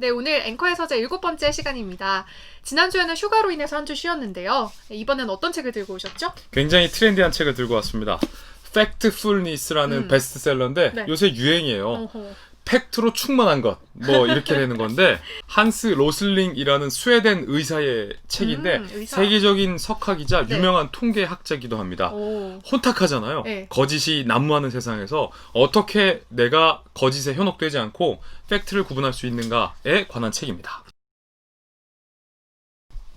네, 오늘 앵커의 서재 7번째 시간입니다. 지난주에는 휴가로 인해서 한 주 쉬었는데요. 이번엔 어떤 책을 들고 오셨죠? 굉장히 트렌디한 책을 들고 왔습니다. 팩트풀니스라는 베스트셀러인데 네. 요새 유행이에요. 어허. 팩트로 충만한 것, 뭐 이렇게 되는 건데 한스 로슬링이라는 스웨덴 의사의 책인데 의사. 세계적인 석학이자 네. 유명한 통계학자이기도 합니다. 오. 혼탁하잖아요. 네. 거짓이 난무하는 세상에서 어떻게 내가 거짓에 현혹되지 않고 팩트를 구분할 수 있는가에 관한 책입니다.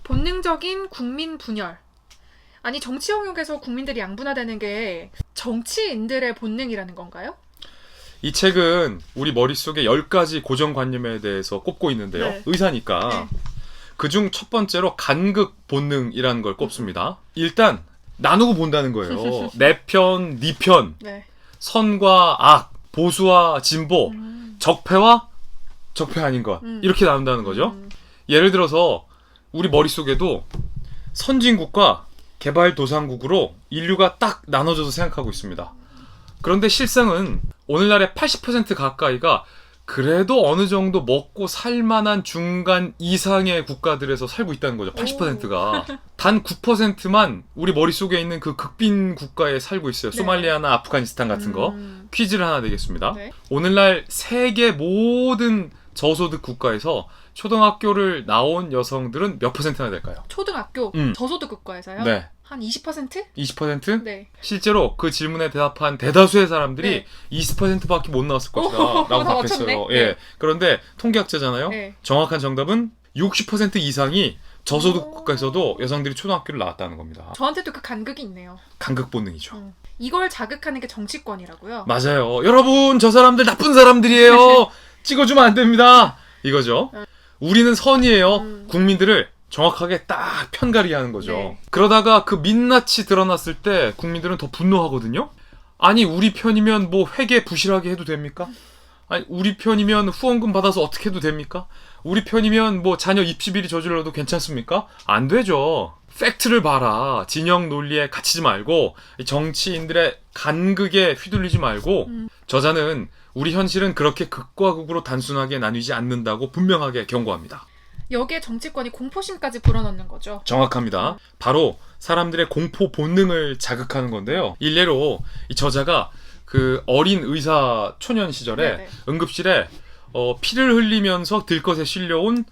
본능적인 국민 분열. 아니, 정치 영역에서 국민들이 양분화되는 게 정치인들의 본능이라는 건가요? 이 책은 우리 머릿속에 10가지 고정관념에 대해서 꼽고 있는데요. 네. 의사니까. 네. 그중 첫 번째로 간극 본능이라는 걸 꼽습니다. 일단 나누고 본다는 거예요. 내 편, 네 편, 네. 선과 악, 보수와 진보, 적폐와 적폐 아닌 것 이렇게 나눈다는 거죠. 예를 들어서 우리 머릿속에도 선진국과 개발도상국으로 인류가 딱 나눠져서 생각하고 있습니다. 그런데 실상은 오늘날의 80% 가까이가 그래도 어느 정도 먹고 살만한 중간 이상의 국가들에서 살고 있다는 거죠. 80%가. 단 9%만 우리 머릿속에 있는 그 극빈 국가에 살고 있어요. 네. 소말리아나 아프가니스탄 같은 거. 퀴즈를 하나 내겠습니다. 네. 오늘날 세계 모든 저소득 국가에서 초등학교를 나온 여성들은 몇 %나 될까요? 초등학교 저소득 국가에서요? 네. 한 20%? 20%? 네. 실제로 그 질문에 대답한 대다수의 사람들이 네. 20%밖에 못 나왔을 것이다 라고 다 답했어요. 맞췄네. 예. 네. 그런데 통계학자잖아요. 네. 정확한 정답은 60% 이상이 저소득 국가에서도 여성들이 초등학교를 나왔다는 겁니다. 저한테도 그 간극이 있네요. 간극 본능이죠. 이걸 자극하는 게 정치권이라고요? 맞아요. 여러분 저 사람들 나쁜 사람들이에요. 찍어주면 안 됩니다. 이거죠. 우리는 선이에요. 국민들을 정확하게 딱 편가르게 하는 거죠. 네. 그러다가 그 민낯이 드러났을 때 국민들은 더 분노하거든요. 아니 우리 편이면 뭐 회계 부실하게 해도 됩니까? 아니 우리 편이면 후원금 받아서 어떻게 해도 됩니까? 우리 편이면 뭐 자녀 입시비리 저질러도 괜찮습니까? 안 되죠. 팩트를 봐라. 진영 논리에 갇히지 말고 정치인들의 간극에 휘둘리지 말고 저자는 우리 현실은 그렇게 극과 극으로 단순하게 나뉘지 않는다고 분명하게 경고합니다. 여기에 정치권이 공포심까지 불어넣는 거죠. 정확합니다. 바로 사람들의 공포 본능을 자극하는 건데요. 일례로 이 저자가 그 어린 의사 초년 시절에 네네. 응급실에 피를 흘리면서 들것에 실려온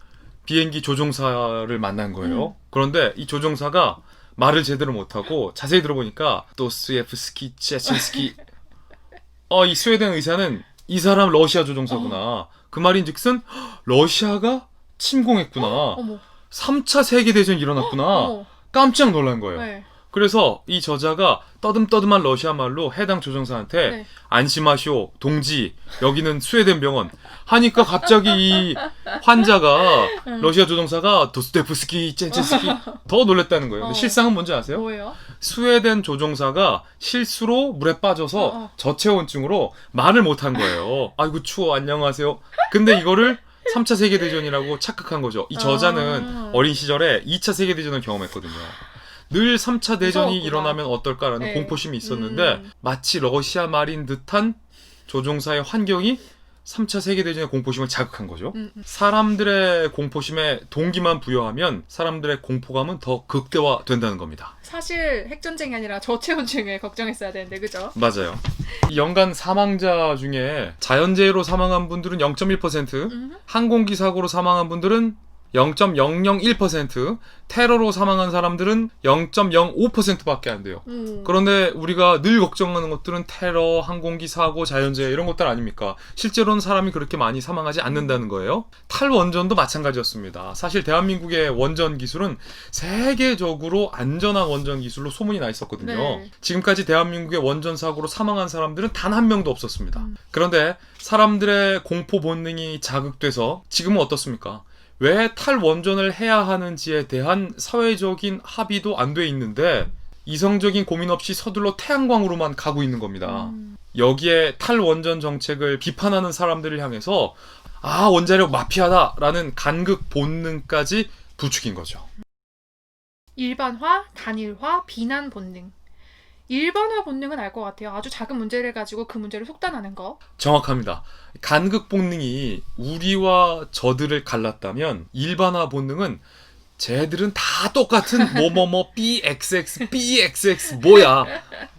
비행기 조종사를 만난 거예요. 그런데 이 조종사가 말을 제대로 못하고 자세히 들어보니까 도스토옙스키, 체친스키 이 스웨덴 의사는 이 사람 러시아 조종사구나. 그 말인즉슨 러시아가 침공했구나. 어머. 3차 세계대전이 일어났구나. 어머. 깜짝 놀란 거예요. 네. 그래서 이 저자가 떠듬떠듬한 러시아 말로 해당 조종사한테 네. 안심하시오, 동지, 여기는 스웨덴 병원 하니까 갑자기 이 환자가 러시아 조종사가 도스토옙스키, 젠체스키 더 놀랬다는 거예요. 근데 실상은 뭔지 아세요? 뭐예요? 스웨덴 조종사가 실수로 물에 빠져서 저체온증으로 말을 못한 거예요. 아이고 추워 안녕하세요. 근데 이거를 3차 세계대전이라고 착각한 거죠. 이 저자는 어린 시절에 2차 세계대전을 경험했거든요. 늘 3차 대전이 무서웠구나. 일어나면 어떨까라는 네. 공포심이 있었는데 마치 러시아 말인 듯한 조종사의 환경이 3차 세계대전의 공포심을 자극한 거죠. 사람들의 공포심에 동기만 부여하면 사람들의 공포감은 더 극대화된다는 겁니다. 사실 핵전쟁이 아니라 저체온증을 걱정했어야 되는데, 그죠? 맞아요. 연간 사망자 중에 자연재해로 사망한 분들은 0.1%, 항공기 사고로 사망한 분들은 0.001%, 테러로 사망한 사람들은 0.05%밖에 안 돼요. 그런데 우리가 늘 걱정하는 것들은 테러, 항공기 사고, 자연재해 이런 것들 아닙니까? 실제로는 사람이 그렇게 많이 사망하지 않는다는 거예요. 탈원전도 마찬가지였습니다. 사실 대한민국의 원전 기술은 세계적으로 안전한 원전 기술로 소문이 나 있었거든요. 네. 지금까지 대한민국의 원전 사고로 사망한 사람들은 단 한 명도 없었습니다. 그런데 사람들의 공포 본능이 자극돼서 지금은 어떻습니까? 왜 탈원전을 해야 하는지에 대한 사회적인 합의도 안 돼 있는데 이성적인 고민 없이 서둘러 태양광으로만 가고 있는 겁니다. 여기에 탈원전 정책을 비판하는 사람들을 향해서 원자력 마피아다라는 간극 본능까지 부추긴 거죠. 일반화, 단일화, 비난 본능. 일반화 본능은 알 것 같아요. 아주 작은 문제를 가지고 그 문제를 속단하는 거. 정확합니다. 간극 본능이 우리와 저들을 갈랐다면 일반화 본능은 쟤들은 다 똑같은 뭐뭐뭐 BXX BXX 뭐야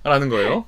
라는 거예요.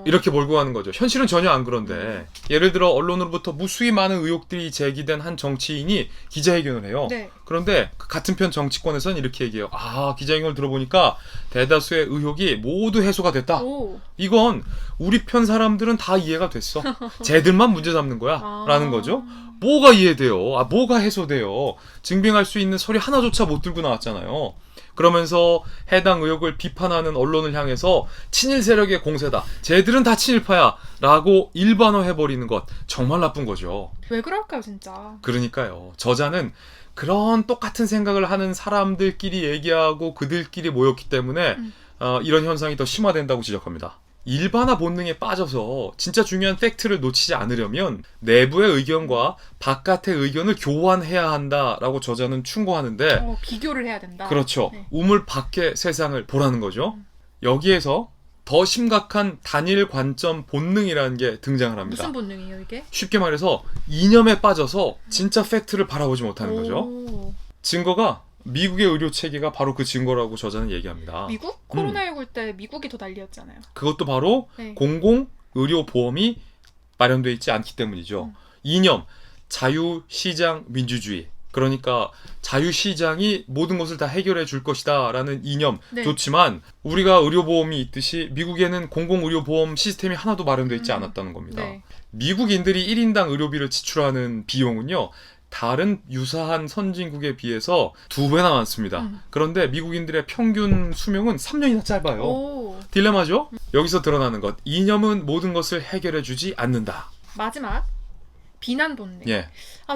이렇게 몰고 가는 거죠. 현실은 전혀 안 그런데 예를 들어 언론으로부터 무수히 많은 의혹들이 제기된 한 정치인이 기자회견을 해요. 네. 그런데 그 같은 편 정치권에서는 이렇게 얘기해요. 아, 기자회견을 들어보니까 대다수의 의혹이 모두 해소가 됐다. 오. 이건 우리 편 사람들은 다 이해가 됐어. 쟤들만 문제 삼는 거야 라는 거죠. 뭐가 이해돼요? 뭐가 해소돼요? 증빙할 수 있는 서류 하나조차 못 들고 나왔잖아요. 그러면서 해당 의혹을 비판하는 언론을 향해서 친일 세력의 공세다. 쟤들은 다 친일파야. 라고 일반화해버리는 것. 정말 나쁜 거죠. 왜 그럴까요, 진짜? 그러니까요. 저자는 그런 똑같은 생각을 하는 사람들끼리 얘기하고 그들끼리 모였기 때문에 이런 현상이 더 심화된다고 지적합니다. 일반화 본능에 빠져서 진짜 중요한 팩트를 놓치지 않으려면 내부의 의견과 바깥의 의견을 교환해야 한다라고 저자는 충고하는데 비교를 해야 된다. 그렇죠. 네. 우물 밖의 세상을 보라는 거죠. 여기에서 더 심각한 단일 관점 본능이라는 게 등장을 합니다. 무슨 본능이에요, 이게? 쉽게 말해서 이념에 빠져서 진짜 팩트를 바라보지 못하는 거죠. 오. 증거가 미국의 의료 체계가 바로 그 증거라고 저자는 얘기합니다. 미국? 코로나19 때 미국이 더 난리였잖아요. 그것도 바로 네. 공공 의료 보험이 마련되어 있지 않기 때문이죠. 이념, 자유시장 민주주의. 그러니까 자유시장이 모든 것을 다 해결해 줄 것이다 라는 이념 네. 좋지만 우리가 의료보험이 있듯이 미국에는 공공의료보험 시스템이 하나도 마련되어 있지 않았다는 겁니다. 네. 미국인들이 1인당 의료비를 지출하는 비용은요. 다른 유사한 선진국에 비해서 2배나 많습니다. 그런데 미국인들의 평균 수명은 3년이나 짧아요. 오. 딜레마죠? 여기서 드러나는 것. 이념은 모든 것을 해결해 주지 않는다. 마지막. 비난 본능. 예.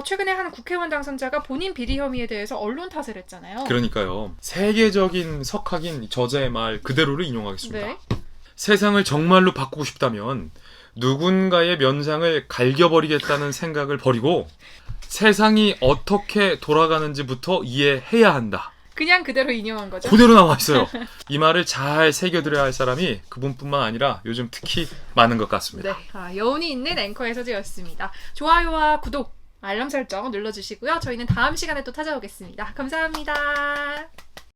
최근에 한 국회의원 당선자가 본인 비리 혐의에 대해서 언론 탓을 했잖아요. 그러니까요. 세계적인 석학인 저자의 말 그대로를 인용하겠습니다. 네. 세상을 정말로 바꾸고 싶다면 누군가의 면상을 갈겨버리겠다는 생각을 버리고 세상이 어떻게 돌아가는지부터 이해해야 한다. 그냥 그대로 인용한 거죠. 그대로 나와 있어요. 이 말을 잘 새겨들어야 할 사람이 그분뿐만 아니라 요즘 특히 많은 것 같습니다. 네, 여운이 있는 앵커의 서재였습니다. 좋아요와 구독, 알람 설정 눌러주시고요. 저희는 다음 시간에 또 찾아오겠습니다. 감사합니다.